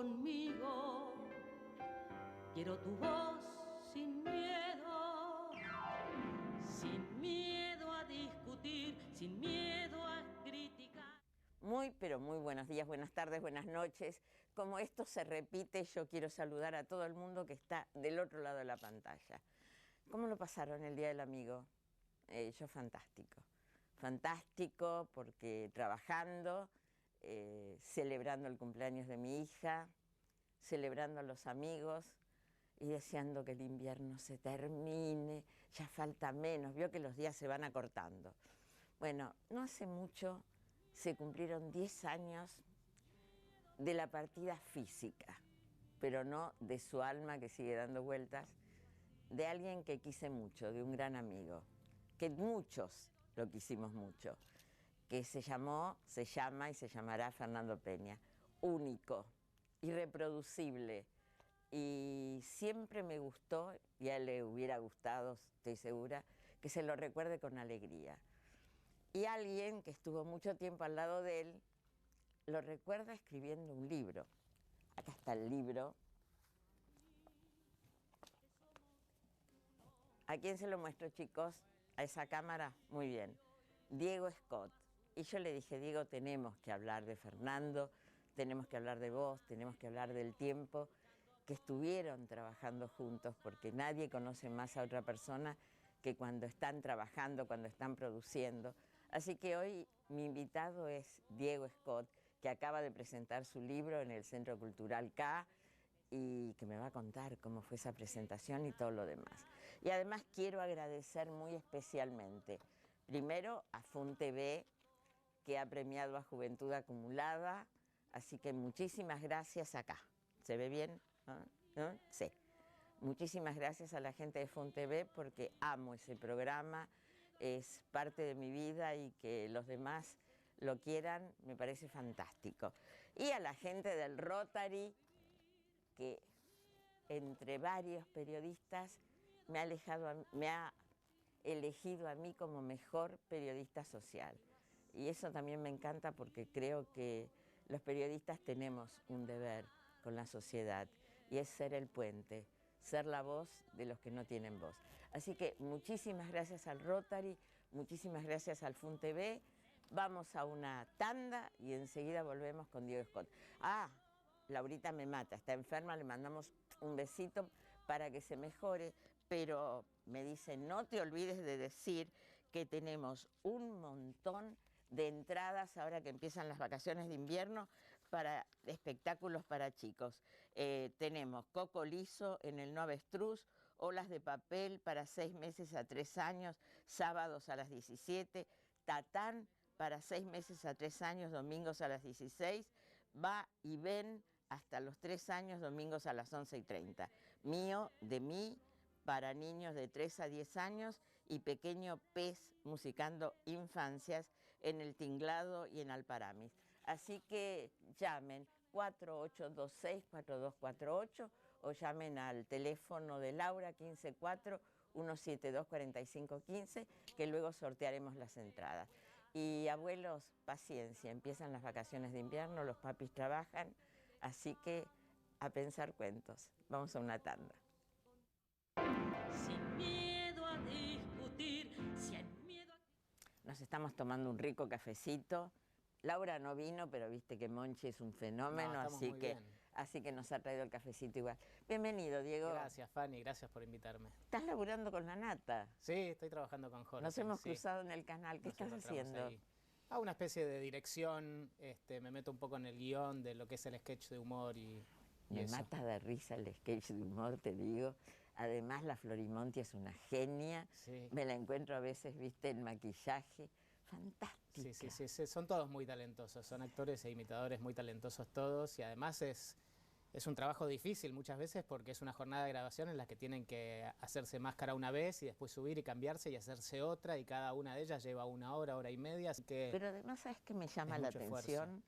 conmigo. Quiero tu voz sin miedo a discutir, sin miedo a criticar. Muy, pero muy buenos días, buenas tardes, buenas noches. Como esto se repite, yo quiero saludar a todo el mundo que está del otro lado de la pantalla. ¿Cómo lo pasaron el Día del Amigo? Yo fantástico. Fantástico porque trabajando, celebrando el cumpleaños de mi hija, celebrando a los amigos y deseando que el invierno se termine. Ya falta menos, vio que los días se van acortando. Bueno, no hace mucho se cumplieron 10 años de la partida física, pero no de su alma que sigue dando vueltas, de alguien que quise mucho, de un gran amigo, que muchos lo quisimos mucho, que se llama y se llamará Fernando Peña. Único, irreproducible, y siempre me gustó, y a él le hubiera gustado, estoy segura, que se lo recuerde con alegría. Y alguien que estuvo mucho tiempo al lado de él, lo recuerda escribiendo un libro. Acá está el libro. ¿A quién se lo muestro, chicos? ¿A esa cámara? Muy bien. Diego Scott. Y yo le dije, Diego, tenemos que hablar de Fernando, tenemos que hablar de vos, tenemos que hablar del tiempo que estuvieron trabajando juntos, porque nadie conoce más a otra persona que cuando están trabajando, cuando están produciendo. Así que hoy mi invitado es Diego Scott, que acaba de presentar su libro en el Centro Cultural K y que me va a contar cómo fue esa presentación y todo lo demás. Y además quiero agradecer muy especialmente, primero a FUN-TV, que ha premiado a Juventud Acumulada, así que muchísimas gracias acá. ¿Se ve bien? ¿No? ¿No? Sí. Muchísimas gracias a la gente de FUN-TV porque amo ese programa, es parte de mi vida y que los demás lo quieran me parece fantástico. Y a la gente del Rotary, que entre varios periodistas me ha elegido a mí como mejor periodista social. Y eso también me encanta porque creo que los periodistas tenemos un deber con la sociedad y es ser el puente, ser la voz de los que no tienen voz. Así que muchísimas gracias al Rotary, muchísimas gracias al FUN-TV. Vamos a una tanda y enseguida volvemos con Diego Scott. Laurita me mata, está enferma, le mandamos un besito para que se mejore, pero me dice, no te olvides de decir que tenemos un montón de entradas ahora que empiezan las vacaciones de invierno para espectáculos para chicos. Tenemos Coco Liso en el No Avestruz, Olas de Papel para 6 meses a 3 años, sábados a las 17, Tatán para 6 meses a 3 años, domingos a las 16, Va y Ven hasta los 3 años, domingos a las 11:30. Mío, de mí, para niños de 3 a 10 años y Pequeño Pez musicando infancias en El Tinglado y en Alparamis. Así que llamen 4826-4248 o llamen al teléfono de Laura 154-172-4515 que luego sortearemos las entradas. Y abuelos, paciencia, empiezan las vacaciones de invierno, los papis trabajan, así que a pensar cuentos. Vamos a una tanda. Sin miedo a discutir, sin miedo a... Nos estamos tomando un rico cafecito. Laura no vino, pero viste que Monchi es un fenómeno, así que nos ha traído el cafecito igual. Bienvenido, Diego. Gracias, Fanny, gracias por invitarme. ¿Estás laburando con la nata? Sí, estoy trabajando con Jorge. Nos hemos cruzado en el canal. ¿Qué estás haciendo? Una especie de dirección, me meto un poco en el guión de lo que es el sketch de humor y Me mata de risa el sketch de humor, te digo. Además, la Florimonti es una genia. Sí. Me la encuentro a veces, viste, en maquillaje. Fantástica. Sí, son todos muy talentosos, son actores e imitadores muy talentosos todos y además es un trabajo difícil muchas veces porque es una jornada de grabación en la que tienen que hacerse máscara una vez y después subir y cambiarse y hacerse otra y cada una de ellas lleva 1 hora, hora y media, así que... Pero además, ¿sabes qué me llama la atención?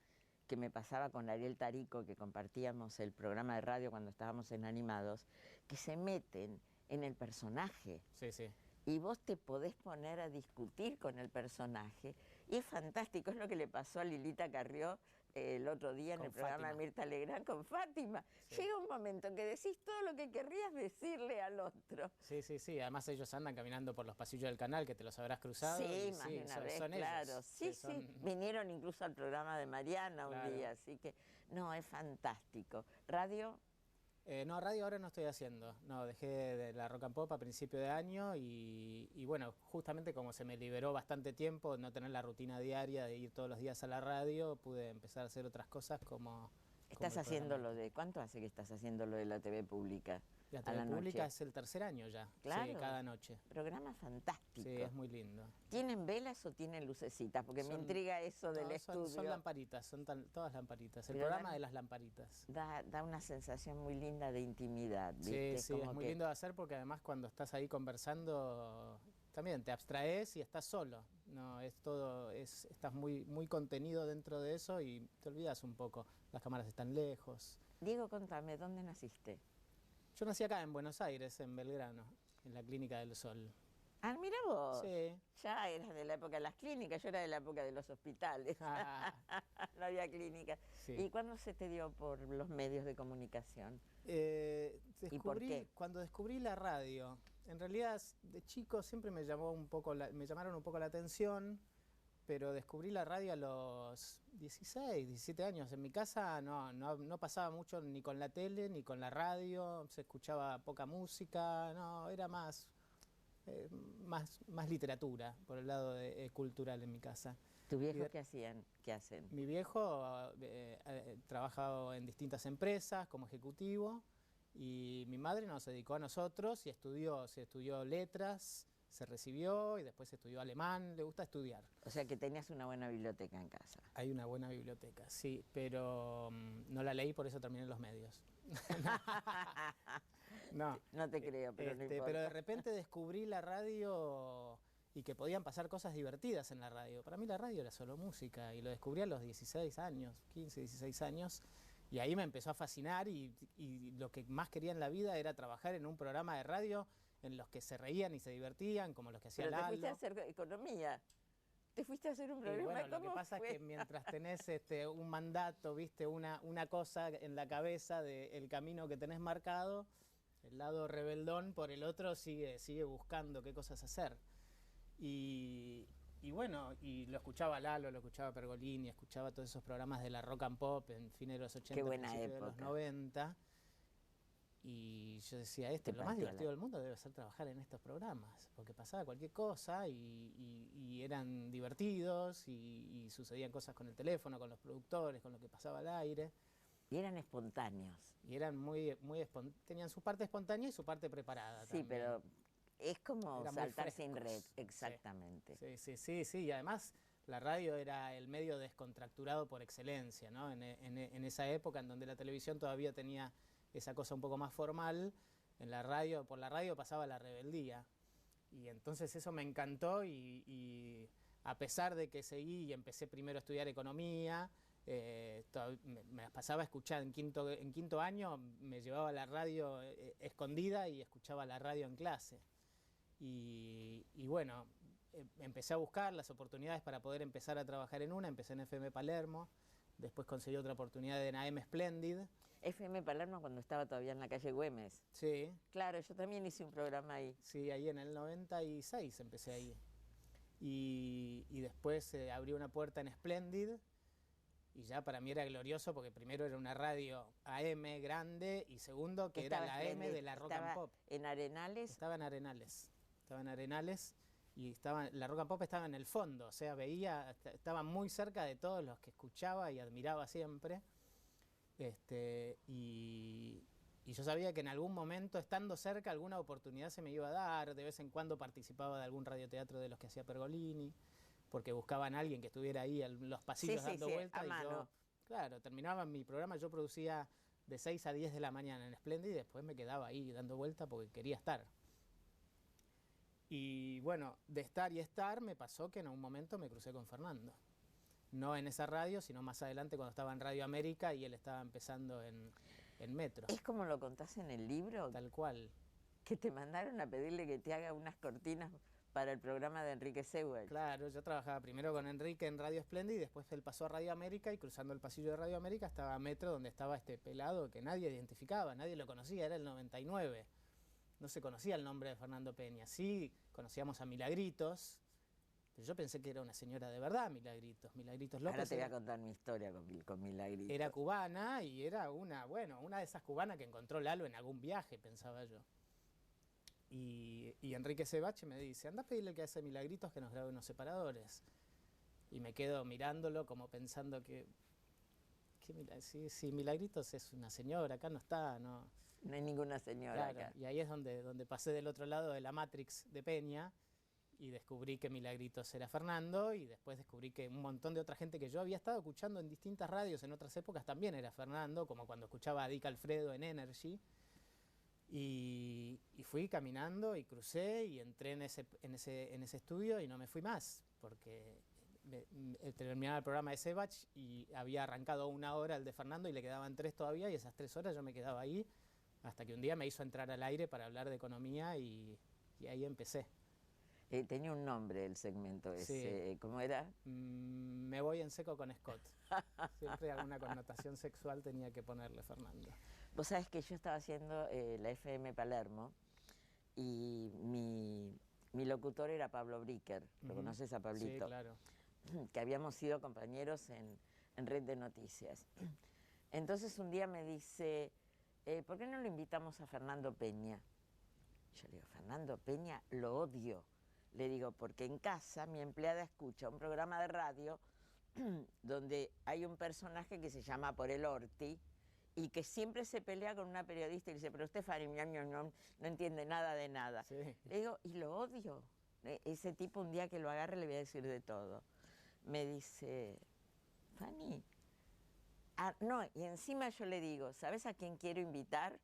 Que me pasaba con Ariel Tarico, que compartíamos el programa de radio cuando estábamos en Animados, que se meten en el personaje. Sí. Y vos te podés poner a discutir con el personaje. Y es fantástico, es lo que le pasó a Lilita Carrió el otro día en Con el programa de Fátima. Mirta Legrand con Fátima. Sí. Llega un momento que decís todo lo que querrías decirle al otro. Sí, sí, sí. Además ellos andan caminando por los pasillos del canal, que te los habrás cruzado. Sí, Y más de una vez, son claro. ellos. Sí, sí. Son- Vinieron incluso al programa de Mariana un Claro. día, así que no, es fantástico. Radio, No, radio ahora no estoy haciendo. No, dejé de la Rock and Pop a principio de año y bueno, justamente como se me liberó bastante tiempo, no tener la rutina diaria de ir todos los días a la radio, pude empezar a hacer otras cosas como estás el haciendo programa. lo de, ¿cuánto hace que estás haciendo lo de la TV pública? La a TV la pública noche. es el tercer año ya. Claro. Sí, cada noche. Programa fantástico. Sí, es muy lindo. ¿Tienen velas o tienen lucecitas? Porque me Son- intriga eso del No, estudio. son lamparitas, todas lamparitas. El Pero programa dan- de las lamparitas. Da una sensación muy linda de intimidad, ¿viste? Sí, sí, es muy lindo de hacer porque además cuando estás ahí conversando también te abstraes y estás solo. No, es todo, estás muy contenido dentro de eso y te olvidas un poco. Las cámaras están lejos. Diego, contame, ¿dónde naciste? Yo nací acá en Buenos Aires, en Belgrano, en la Clínica del Sol. Ah, mira vos. Sí. Ya eras de la época de las clínicas, yo era de la época de los hospitales. Ah, No había clínica. sí. ¿Y cuándo se te dio por los medios de comunicación? Descubrí, qué? cuando descubrí la radio, en realidad de chico siempre me llamaron un poco la atención, pero descubrí la radio a los 16, 17 años. En mi casa no pasaba mucho ni con la tele ni con la radio, se escuchaba poca música, no, era más literatura por el lado cultural en mi casa. ¿Tus viejos de- qué hacían? ¿Qué hacen? Mi viejo trabajado en distintas empresas como ejecutivo y mi madre nos dedicó a nosotros y se estudió letras, se recibió y después estudió alemán, le gusta estudiar. O sea que tenías una buena biblioteca en casa. Hay una buena biblioteca, sí, pero no la leí, por eso terminé en los medios. No. No te creo, pero no importa. Pero de repente descubrí la radio y que podían pasar cosas divertidas en la radio. Para mí la radio era solo música y lo descubrí a los 16 años, 15, 16 años. Y ahí me empezó a fascinar y lo que más quería en la vida era trabajar en un programa de radio en los que se reían y se divertían, como los que hacía Pero te fuiste a Lalo. hacer economía. Te fuiste a hacer un Y programa. bueno, lo que ¿Cómo pasa fue? es que mientras tenés un mandato, viste, una cosa en la cabeza del camino que tenés marcado, el lado rebeldón por el otro sigue buscando qué cosas hacer. Y bueno, y lo escuchaba Lalo, lo escuchaba Pergolini, escuchaba todos esos programas de la Rock and Pop en fines de los 80, Qué buena principios de los época. 90. Y yo decía, Te lo más partió divertido del mundo debe ser trabajar en estos programas, porque pasaba cualquier cosa y eran divertidos y sucedían cosas con el teléfono, con los productores, con lo que pasaba al aire. Y eran espontáneos. Y eran tenían su parte espontánea y su parte preparada Sí, también. pero es como Eran muy saltar sin red. frescos. Sí. Exactamente. Sí. Y además la radio era el medio descontracturado por excelencia, ¿no? En esa época en donde la televisión todavía tenía esa cosa un poco más formal, por la radio pasaba la rebeldía. Y entonces eso me encantó y a pesar de que seguí y empecé primero a estudiar economía, me pasaba a escuchar en quinto año, me llevaba la radio escondida y escuchaba la radio en clase. Y bueno, empecé a buscar las oportunidades para poder empezar a trabajar empecé en FM Palermo, después conseguí otra oportunidad en AM Splendid. FM Palermo cuando estaba todavía en la calle Güemes. Sí, Claro, yo también hice un programa ahí. sí, ahí en el 96 empecé ahí. Y después abrí una puerta en Splendid y ya para mí era glorioso porque primero era una radio AM grande y segundo que era la AM Splendid, de la Rock and estaba Pop. en Arenales. Estaba en Arenales y la Rock and Pop estaba en el fondo, o sea, estaba muy cerca de todos los que escuchaba y admiraba siempre. Y yo sabía que en algún momento, estando cerca, alguna oportunidad se me iba a dar. De vez en cuando participaba de algún radioteatro de los que hacía Pergolini, porque buscaban a alguien que estuviera ahí en los pasillos Sí, dando sí, vueltas. a Y mano. yo, claro, terminaba mi programa, yo producía de 6 a 10 de la mañana en Splendid y después me quedaba ahí dando vueltas porque quería estar. Y bueno, de estar y estar me pasó que en un momento me crucé con Fernando. No en esa radio, sino más adelante cuando estaba en Radio América y él estaba empezando en Metro. Es como lo contás en el libro, Tal cual. que te mandaron a pedirle que te haga unas cortinas para el programa de Enrique Sewell. Claro, yo trabajaba primero con Enrique en Radio Splendid y después él pasó a Radio América y cruzando el pasillo de Radio América estaba Metro, donde estaba este pelado que nadie identificaba, nadie lo conocía, era el 99. No se conocía el nombre de Fernando Peña. Sí, conocíamos a Milagritos, pero yo pensé que era una señora de verdad, Milagritos. Milagritos López. Ahora te voy a contar mi historia con Milagritos. Era cubana y era una de esas cubanas que encontró Lalo en algún viaje, pensaba yo. Y Enrique Sebache me dice, anda a pedirle que hace Milagritos que nos grabe unos separadores. Y me quedo mirándolo como pensando que si Milagritos es una señora, acá no está, no. No hay ninguna señora Claro, acá. y ahí es donde pasé del otro lado de la Matrix de Peña y descubrí que Milagritos era Fernando y después descubrí que un montón de otra gente que yo había estado escuchando en distintas radios en otras épocas también era Fernando, como cuando escuchaba a Dick Alfredo en Energy. Y fui caminando y crucé y entré en ese estudio y no me fui más, porque terminaba el programa de Sebach y había arrancado 1 hora el de Fernando y le quedaban 3 todavía y esas 3 horas yo me quedaba ahí hasta que un día me hizo entrar al aire para hablar de economía y ahí empecé. Tenía un nombre el segmento ese, Sí. ¿cómo era? Me voy en seco con Scott. Siempre alguna connotación sexual tenía que ponerle Fernando. Vos sabés que yo estaba haciendo la FM Palermo y mi locutor era Pablo Bricker. ¿Lo conoces a Pablito? Sí, claro. Que habíamos sido compañeros en Red de Noticias. Entonces un día me dice, ¿por qué no lo invitamos a Fernando Peña? Yo le digo, Fernando Peña, lo odio. Le digo, porque en casa mi empleada escucha un programa de radio donde hay un personaje que se llama Por el Orti y que siempre se pelea con una periodista y le dice, pero usted, Fanny, no entiende nada de nada. Sí. Le digo, y lo odio. Ese tipo un día que lo agarre le voy a decir de todo. Me dice, Fanny, no, y encima yo le digo, ¿sabes a quién quiero invitar?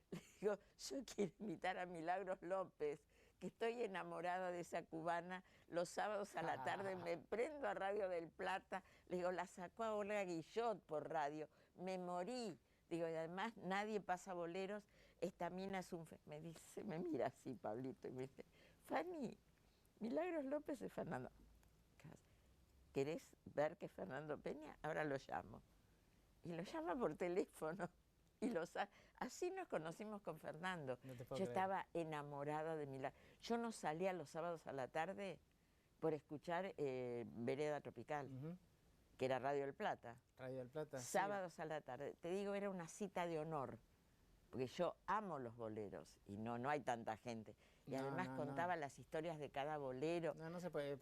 Le digo, yo quiero invitar a Milagros López, que estoy enamorada de esa cubana. Los sábados a la tarde me prendo a Radio del Plata. Le digo, la sacó a Olga Guillot por radio. Me morí. Digo, y además nadie pasa boleros. Esta mina es un... Me dice, me mira así, Pablito, y me dice, Fanny, Milagros López es Fernando. ¿Querés ver que es Fernando Peña? Ahora lo llamo. Y lo llama por teléfono. Y así nos conocimos con Fernando. No te Yo puedo creer. estaba enamorada de Milagros. Yo no salía los sábados a la tarde por escuchar Vereda Tropical, que era Radio del Plata. Radio del Plata. Sí. Sábados a la tarde. Te digo, era una cita de honor, porque yo amo los boleros y no hay tanta gente. Y además contaba las historias de cada bolero. No se puede.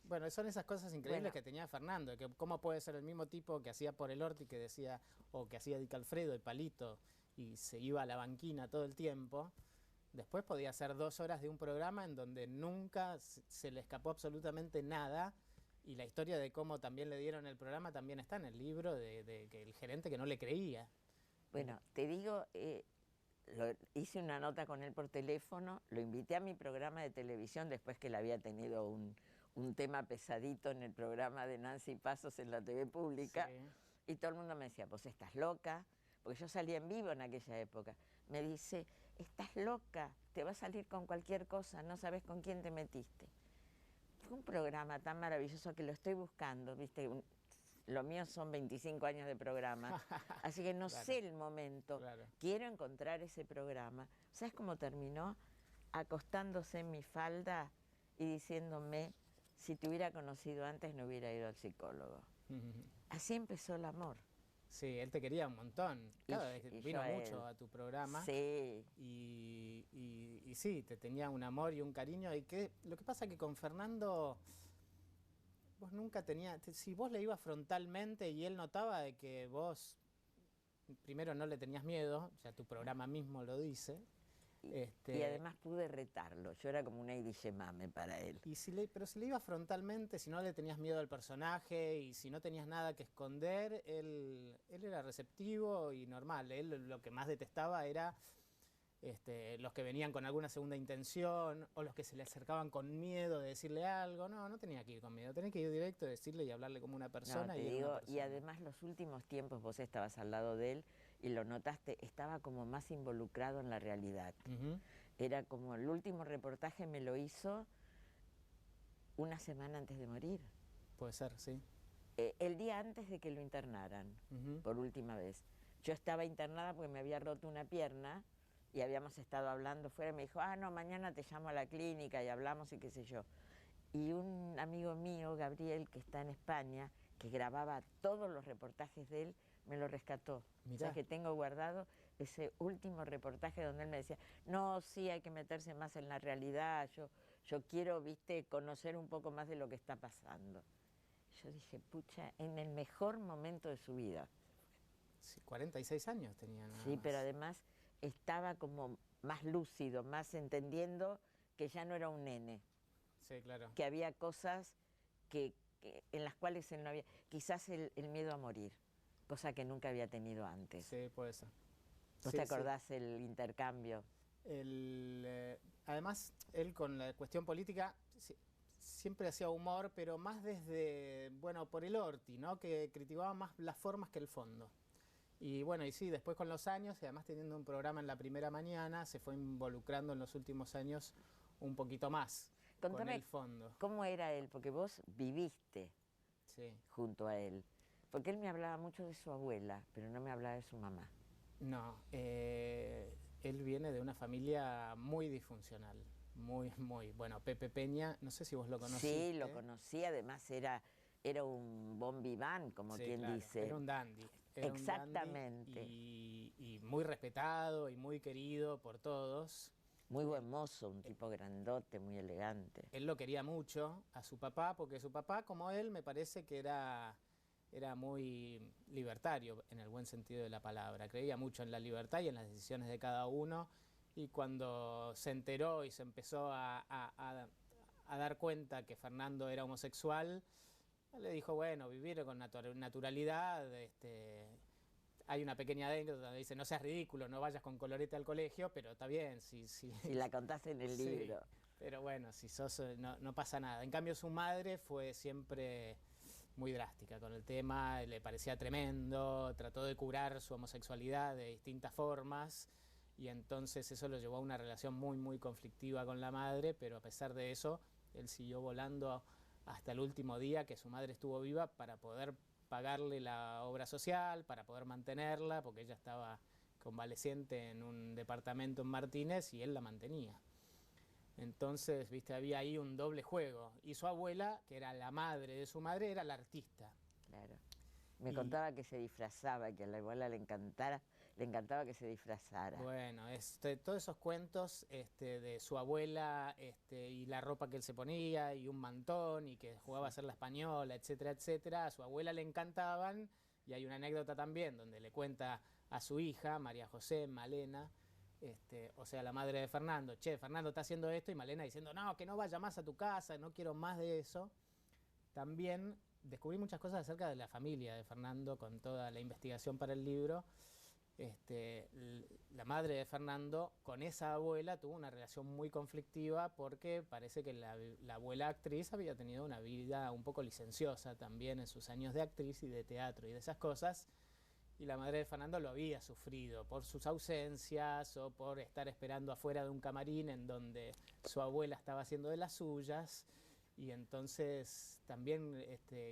Bueno, son esas cosas increíbles que tenía Fernando, que cómo puede ser el mismo tipo que hacía Por el Orti, que decía, o que hacía Dick Alfredo, el Palito, y se iba a la banquina todo el tiempo. Después podía hacer 2 horas de un programa en donde nunca se le escapó absolutamente nada. Y la historia de cómo también le dieron el programa también está en el libro de que el gerente que no le creía. Bueno, te digo, hice una nota con él por teléfono, lo invité a mi programa de televisión después que él había tenido un tema pesadito en el programa de Nancy Pasos en la TV pública. Sí. Y todo el mundo me decía, vos estás loca, porque yo salía en vivo en aquella época. Me dice, estás loca, te va a salir con cualquier cosa, no sabes con quién te metiste. Fue un programa tan maravilloso que lo estoy buscando, ¿viste? Lo mío son 25 años de programa, así que no sé el momento. Claro. Quiero encontrar ese programa. ¿Sabes cómo terminó? Acostándose en mi falda y diciéndome, si te hubiera conocido antes no hubiera ido al psicólogo. Así empezó el amor. Sí, él te quería un montón. Claro, vino yo mucho a tu programa. Sí. Y sí, te tenía un amor y un cariño. Lo que pasa es que con Fernando, vos nunca tenías... Si vos le ibas frontalmente y él notaba de que vos, primero no le tenías miedo, ya tu programa mismo lo dice. Y además pude retarlo, yo era como una Mame para él. Pero si le ibas frontalmente, si no le tenías miedo al personaje y si no tenías nada que esconder, él era receptivo y normal. Él lo que más detestaba era los que venían con alguna segunda intención o los que se le acercaban con miedo de decirle algo. No tenía que ir con miedo, tenía que ir directo, decirle y hablarle como una persona. No, te digo, y además los últimos tiempos vos estabas al lado de él y lo notaste, estaba como más involucrado en la realidad. Era como el último reportaje me lo hizo una semana antes de morir. Puede ser, sí. El día antes de que lo internaran, por última vez. Yo estaba internada porque me había roto una pierna y habíamos estado hablando fuera y me dijo, no, mañana te llamo a la clínica y hablamos y qué sé yo. Y un amigo mío, Gabriel, que está en España, que grababa todos los reportajes de él, me lo rescató. Mirá. O sea que tengo guardado ese último reportaje donde él me decía, no, sí, hay que meterse más en la realidad, yo quiero, viste, conocer un poco más de lo que está pasando. Yo dije, pucha, en el mejor momento de su vida. Sí, 46 años tenía nada Sí, más. pero además estaba como más lúcido, más entendiendo que ya no era un nene. Sí, claro. Que había cosas en las cuales él no había... Quizás el miedo a morir, cosa que nunca había tenido antes. Sí, puede ser. ¿Vos te acordás el intercambio? Además, él con la cuestión política siempre hacía humor, pero más desde, bueno, por el Orti, ¿no? Que criticaba más las formas que el fondo. Y bueno, y sí, después con los años, y además teniendo un programa en la primera mañana, se fue involucrando en los últimos años un poquito más. Contame, con el fondo. ¿Cómo era él? Porque vos viviste junto a él. Porque él me hablaba mucho de su abuela, pero no me hablaba de su mamá. No, él viene de una familia muy disfuncional, muy. Bueno, Pepe Peña, no sé si vos lo conociste. Sí, lo conocí, además era un bon vivant, como quien claro, dice. era un dandy. Exactamente. Y muy respetado y muy querido por todos. Muy buen mozo, un tipo grandote, muy elegante. Él lo quería mucho a su papá, porque su papá, como él, me parece que era muy libertario, en el buen sentido de la palabra. Creía mucho en la libertad y en las decisiones de cada uno. Y cuando se enteró y se empezó a dar cuenta que Fernando era homosexual, le dijo, bueno, vivir con naturalidad. Hay una pequeña anécdota donde dice, no seas ridículo, no vayas con colorete al colegio, pero está bien. Si la contaste en el libro. Pero bueno, si sos, no pasa nada. En cambio, su madre fue siempre muy drástica con el tema, le parecía tremendo, trató de curar su homosexualidad de distintas formas, y entonces eso lo llevó a una relación muy, muy conflictiva con la madre, pero a pesar de eso, él siguió volando hasta el último día que su madre estuvo viva para poder pagarle la obra social, para poder mantenerla, porque ella estaba convaleciente en un departamento en Martínez y él la mantenía. Entonces, viste, había ahí un doble juego. Y su abuela, que era la madre de su madre, era la artista. Claro. Me contaba que se disfrazaba, que a la abuela le encantaba que se disfrazara. Bueno, todos esos cuentos de su abuela y la ropa que él se ponía y un mantón y que jugaba a ser la española, etcétera, etcétera, a su abuela le encantaban. Y hay una anécdota también donde le cuenta a su hija, María José, Malena, o sea, la madre de Fernando, che, Fernando está haciendo esto, y Malena diciendo, no, que no vaya más a tu casa, no quiero más de eso. También descubrí muchas cosas acerca de la familia de Fernando con toda la investigación para el libro. La madre de Fernando con esa abuela tuvo una relación muy conflictiva porque parece que la abuela actriz había tenido una vida un poco licenciosa también en sus años de actriz y de teatro y de esas cosas. Y la madre de Fernando lo había sufrido por sus ausencias o por estar esperando afuera de un camarín en donde su abuela estaba haciendo de las suyas. Y entonces también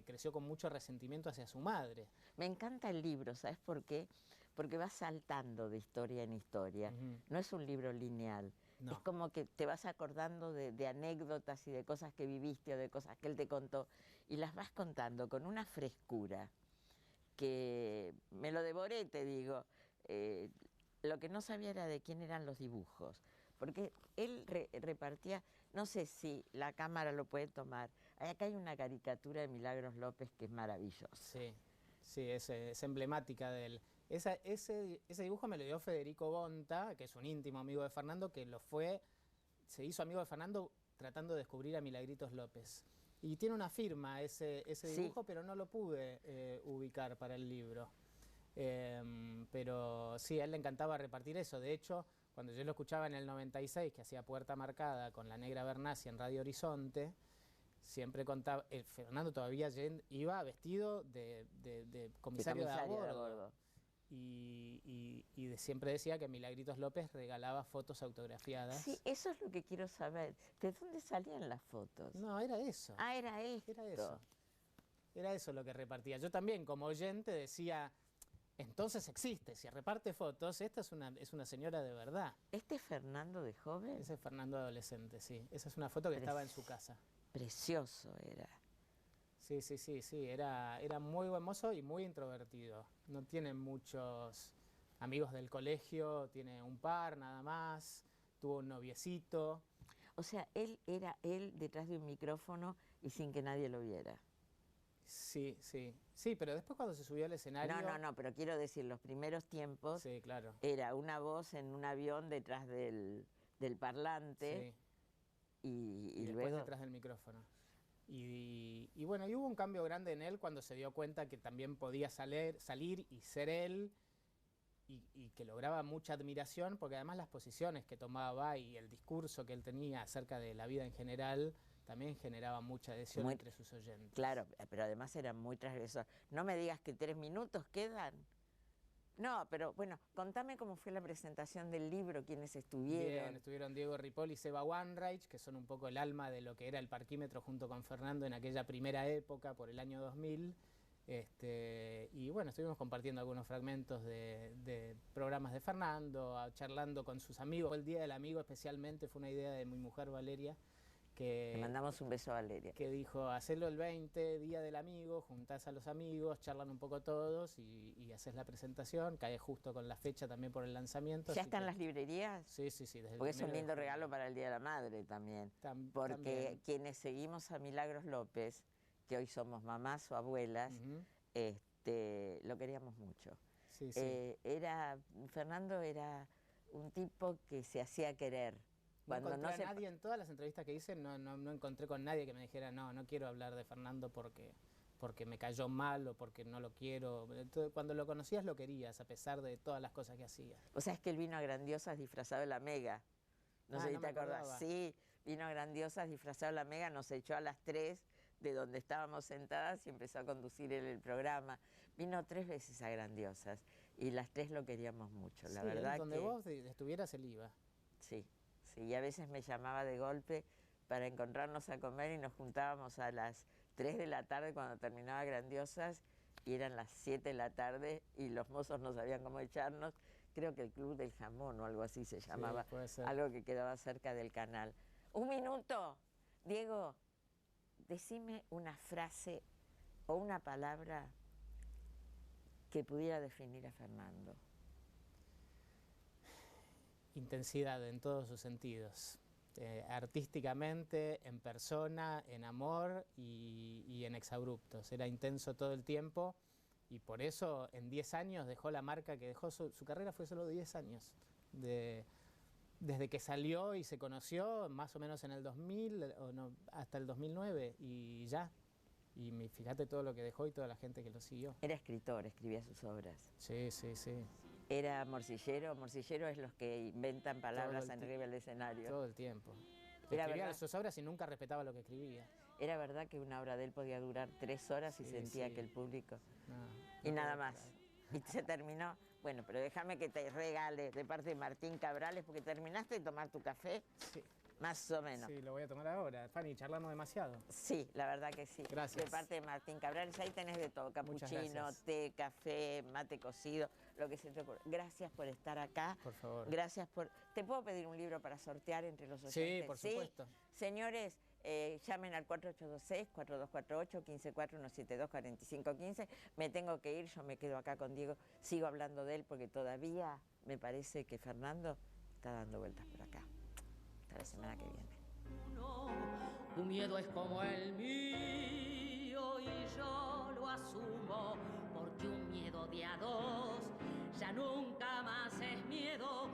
creció con mucho resentimiento hacia su madre. Me encanta el libro, ¿sabes por qué? Porque vas saltando de historia en historia. No es un libro lineal. No. Es como que te vas acordando de anécdotas y de cosas que viviste o de cosas que él te contó. Y las vas contando con una frescura que me lo devoré, te digo. Lo que no sabía era de quién eran los dibujos. Porque él repartía, no sé si la cámara lo puede tomar. Acá hay una caricatura de Milagros López que es maravillosa. Sí, es emblemática de él. Ese dibujo me lo dio Federico Bonta, que es un íntimo amigo de Fernando, que se hizo amigo de Fernando tratando de descubrir a Milagritos López. Y tiene una firma ese dibujo, pero no lo pude ubicar para el libro. Pero sí, a él le encantaba repartir eso. De hecho, cuando yo lo escuchaba en el 96, que hacía Puerta Marcada con la Negra Bernasi en Radio Horizonte, siempre contaba, Fernando todavía iba vestido de comisario de a bordo. Y siempre decía que Milagritos López regalaba fotos autografiadas. Sí, eso es lo que quiero saber. ¿De dónde salían las fotos? No, era eso. Ah, era esto. Era eso. Era eso lo que repartía. Yo también, como oyente, decía, entonces existe, si reparte fotos, esta es una señora de verdad. ¿Este es Fernando de joven? Ese es Fernando adolescente, sí. Esa es una foto que estaba en su casa. Precioso era. Sí. Era muy buen mozo y muy introvertido. No tiene muchos amigos del colegio, tiene un par nada más. Tuvo un noviecito. O sea, él era él detrás de un micrófono y sin que nadie lo viera. Sí, pero después cuando se subió al escenario... No, pero quiero decir, los primeros tiempos Sí, claro. era una voz en un avión detrás del parlante y después luego... detrás del micrófono. Y bueno, y hubo un cambio grande en él cuando se dio cuenta que también podía salir y ser él y que lograba mucha admiración, porque además las posiciones que tomaba y el discurso que él tenía acerca de la vida en general también generaba mucha adhesión entre sus oyentes. Claro, pero además era muy transgresor. No me digas que 3 minutos quedan. No, pero bueno, contame cómo fue la presentación del libro, quiénes estuvieron. Bien, estuvieron Diego Ripoll y Seba Wanreich, que son un poco el alma de lo que era el Parquímetro junto con Fernando en aquella primera época, por el año 2000. Y bueno, estuvimos compartiendo algunos fragmentos de programas de Fernando, charlando con sus amigos. El Día del Amigo especialmente fue una idea de mi mujer Valeria, Le mandamos un beso a Valeria. que dijo, hacelo el 20, Día del Amigo, juntás a los amigos, charlan un poco todos y haces la presentación, cae justo con la fecha también por el lanzamiento. ¿Ya están las librerías? Sí, desde el Porque es un 1 de lindo julio. regalo para el Día de la Madre también. Porque También. quienes seguimos a Milagros López, que hoy somos mamás o abuelas, lo queríamos mucho. Sí. Fernando era un tipo que se hacía querer. No encontré a nadie en todas las entrevistas que hice, no encontré con nadie que me dijera, no quiero hablar de Fernando porque me cayó mal o porque no lo quiero. Entonces, cuando lo conocías lo querías, a pesar de todas las cosas que hacía. O sea, es que él vino a Grandiosas disfrazado de la Mega. No sé si te acordás. Sí, vino a Grandiosas disfrazado de la Mega, nos echó a las 3 de donde estábamos sentadas y empezó a conducir él el programa. Vino 3 veces a Grandiosas y las 3 lo queríamos mucho, la verdad. Donde vos estuvieras él iba. Sí, y a veces me llamaba de golpe para encontrarnos a comer y nos juntábamos a las 3 de la tarde cuando terminaba Grandiosas y eran las 7 de la tarde y los mozos no sabían cómo echarnos. Creo que el Club del Jamón o algo así se llamaba, Sí, puede ser. algo que quedaba cerca del canal. Un minuto, Diego, decime una frase o una palabra que pudiera definir a Fernando. Intensidad en todos sus sentidos. Artísticamente, en persona, en amor y en exabruptos. Era intenso todo el tiempo y por eso en 10 años dejó la marca que dejó. Su carrera fue solo 10 años. Desde que salió y se conoció, más o menos en el 2000, hasta el 2009 y ya. Y fíjate todo lo que dejó y toda la gente que lo siguió. Era escritor, escribía sus obras. Sí. Era morcillero. Morcillero es los que inventan palabras arriba del escenario. Todo el tiempo. Era Escribía verdad. sus obras y nunca respetaba lo que escribía. Era verdad que una obra de él podía durar 3 horas y sentía que el público... y nada más. Y se terminó. Bueno, pero déjame que te regale de parte de Martín Cabrales, porque terminaste de tomar tu café, Sí. más o menos. Sí, lo voy a tomar ahora. Fanny, charlamos demasiado. Sí, la verdad que sí. Gracias. De parte de Martín Cabrales, ahí tenés de todo, Muchas capuchino, gracias. té, café, mate cocido, lo que se te ocurra. Gracias por estar acá. Por favor. Gracias por... ¿Te puedo pedir un libro para sortear entre los oyentes? Sí, por supuesto. Señores, llamen al 4826-4248, 1541724515. Me tengo que ir, yo me quedo acá con Diego. Sigo hablando de él porque todavía me parece que Fernando está dando vueltas por acá. Hasta la semana que viene. Tu miedo es como el mío y yo lo asumo, porque un miedo de a dos ya nunca más es miedo.